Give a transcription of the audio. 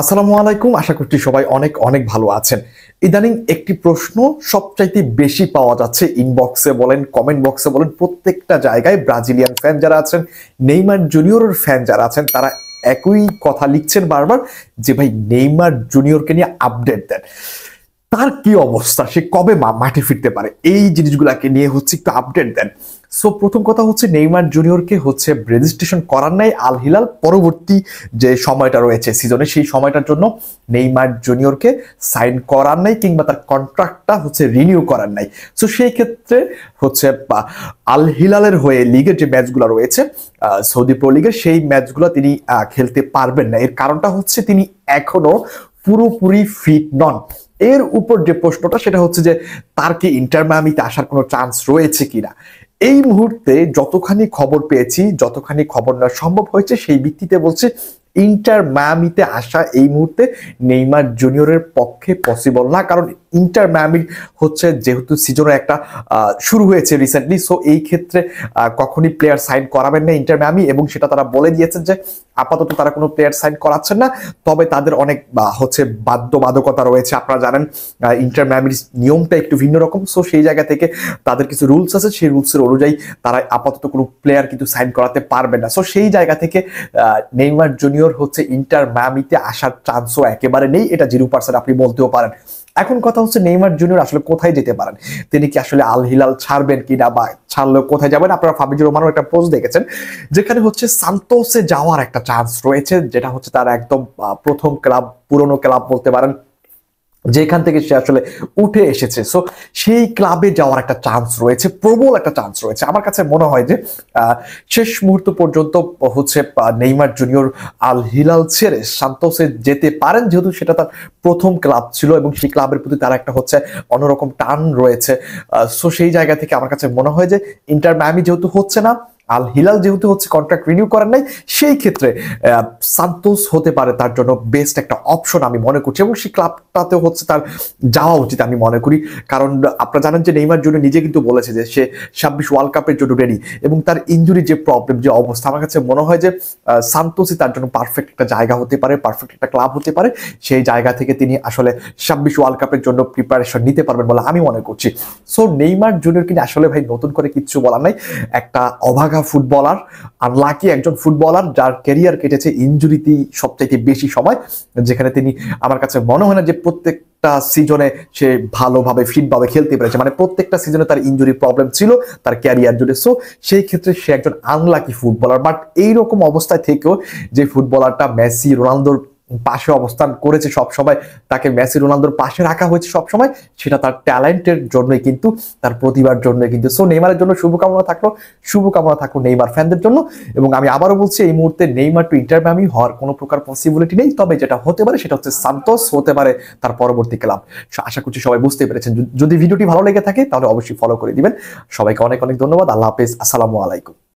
আসসালামু আলাইকুম। আশা করছি সবাই অনেক অনেক ভালো আছেন। ইদানিং একটি প্রশ্ন সবচাইতে বেশি পাওয়া যাচ্ছে, ইনবক্সে বলেন, কমেন্ট বক্সে বলেন, প্রত্যেকটা জায়গায় ব্রাজিলিয়ান ফ্যান যারা আছেন, নেইমার জুনিয়রের ফ্যান যারা আছেন, তারা একই কথা লিখছেন বারবার যে ভাই নেইমার জুনিয়রকে নিয়ে আপডেট দেন। তার কি অবস্থা, সে কবে মাঠে ফিরতে পারে, এই জিনিসগুলাকে নিয়ে হচ্ছে একটু আপডেট দেন। সো প্রথম কথা হচ্ছে নেইমার জুনিয়রকে হচ্ছে রেজিস্ট্রেশন করার নাই আল হিলাল। পরবর্তী যে সময়টা রয়েছে সিজনে, সেই সময়টার জন্য নেইমার জুনিয়রকে সাইন করার নাই, কিংবা তার কন্ট্রাক্টটা হচ্ছে রিনিউ করার নাই। সো সেই ক্ষেত্রে হচ্ছে আল হিলালের হয়ে লিগের যে ম্যাচগুলো রয়েছে, সৌদি প্রো লিগের, সেই ম্যাচগুলো তিনি খেলতে পারবেন না। এর কারণটা হচ্ছে তিনি এখনো পুরোপুরি ফিট নন। এর উপর যে প্রশ্নটা, সেটা হচ্ছে যে তার কি ইন্টার মায়ামিতে আসার কোনো চান্স রয়েছে কিনা। এই মুহূর্তে যতখানি খবর পেয়েছি, যতখানি খবর নেওয়া সম্ভব হয়েছে, সেই ভিত্তিতে বলছে ইন্টার মায়ামিতে আসা এই মুহূর্তে নেইমার জুনিয়রের পক্ষে পসিবল না। কারণ ইন্টার মায়ামির হচ্ছে যেহেতু সিজনের একটা শুরু হয়েছে রিসেন্টলি, সো এই ক্ষেত্রে কখনই প্লেয়ার সাইন করাবেন না ইন্টার মায়ামি, এবং সেটা তারা বলে দিয়েছেন যে আপাতত তারা কোনো প্লেয়ার সাইন করাচ্ছেন না। তবে তাদের অনেক হচ্ছে বাধ্যবাধকতা রয়েছে। আপনারা জানেন ইন্টার মায়ামির নিয়মটা একটু ভিন্ন রকম। সো সেই জায়গা থেকে তাদের কিছু রুলস আছে, সেই রুলসের অনুযায়ী তারা আপাতত কোনো প্লেয়ার কিন্তু সাইন করাতে পারবেন না। সো সেই জায়গা থেকে নেইমার জুনিয়র হচ্ছে ইন্টার মায়ামিতে আসার চান্সও একেবারে নেই, এটা 0% আপনি বলতেও পারেন। এখন কথা হচ্ছে নেইমার জুনিয়র আসলে কোথায় যেতে পারেন, তিনি কি আসলে আল হিলাল ছাড়বেন কিনা, বা ছাড়লে কোথায় যাবেন। আপনারা ফাবিজুর রহমানের একটা পোস্ট দেখেছেন যেখানে হচ্ছে সান্তোসে যাওয়ার একটা চান্স রয়েছে, যেটা হচ্ছে তার একদম প্রথম ক্লাব, পুরনো ক্লাব বলতে পারেন, যেখান থেকে সে আসলে উঠে এসেছে। সো সেই ক্লাবে যাওয়ার একটা চান্স রয়েছে, প্রবল একটা চান্স রয়েছে। আমার কাছে মনে হয় যে শেষ মুহূর্ত পর্যন্ত হচ্ছে নেইমার জুনিয়র আল হিলাল ছেড়ে সান্তোসে যেতে পারেন, যেহেতু সেটা তার প্রথম ক্লাব ছিল এবং সেই ক্লাবের প্রতি তার একটা হচ্ছে অন্যরকম টান রয়েছে। সো সেই জায়গা থেকে আমার কাছে মনে হয় যে ইন্টার মায়ামি যেহেতু হচ্ছে না, আল হিলাল যেহেতু হচ্ছে কন্ট্রাক্ট রিনিউ করার নাই, সেই ক্ষেত্রে সান্তোস হতে পারে তার জন্য বেস্ট একটা অপশন আমি মনে করছি, এবং সেই ক্লাবটাতে হচ্ছে তার যাওয়া উচিত আমি মনে করি। কারণ আপনারা জানেন যে নেইমার জন্য নিজে কিন্তু বলেছে যে সে 26 ওয়ার্ল্ড কাপের জন্য রেডি, এবং তার ইনজুরি যে প্রবলেম, যে অবস্থা, আমার কাছে মনে হয় যে সান্তোসই তার জন্য পারফেক্ট একটা জায়গা হতে পারে, পারফেক্ট একটা ক্লাব হতে পারে। সেই জায়গা থেকে তিনি আসলে 26 ওয়ার্ল্ড কাপের জন্য প্রিপারেশন নিতে পারবেন বলে আমি মনে করছি। সো নেইমার জুনিয়র কিন্তু আসলে ভাই নতুন করে কিচ্ছু বলার নাই, একটা অভাগা ফুটবলার, আনলাকি একজন ফুটবলার যার ক্যারিয়ার কেটেছে ইনজুরিতেই সবথেকে বেশি সময়, যেখানে তিনি আমার কাছে মনে হয় না যে প্রত্যেকটা সিজনে সে ভালোভাবে ফিটভাবে খেলতে পেরেছে। মানে প্রত্যেকটা সিজনে তার ইনজুরি প্রবলেম ছিল তার ক্যারিয়ার জুড়ে। সো সেই ক্ষেত্রে সে একজন আনলাকি ফুটবলার। বাট এইরকম অবস্থায় থেকেও যে ফুটবলারটা মেসি রোনালদোর পাশে অবস্থান করেছে সব সময়, তাকে মেসি রোনালদোর পাশে রাখা হয়েছে সব সময়, সেটা তার ট্যালেন্টের জন্যই কিন্তু, তার প্রতিভার জন্যই কিন্তু। সো নেইমারের জন্য শুভকামনা থাকলো নেইমার ফ্যানদের জন্য। এবং আমি আবারও বলছি, এই মুহূর্তে নেইমার টু ইন্টার মায়ামি হওয়ার কোনো প্রকার পসিবিলিটি নেই। তবে যেটা হতে পারে সেটা হচ্ছে সান্তোস হতে পারে তার পরবর্তী ক্লাব। আশা করছি সবাই বুঝতে পেরেছেন। যদি ভিডিওটি ভালো লেগে থাকে তাহলে অবশ্যই ফলো করে দিবেন। সবাইকে অনেক অনেক ধন্যবাদ। আল্লাহ হাফেজ। আসসালামু আলাইকুম।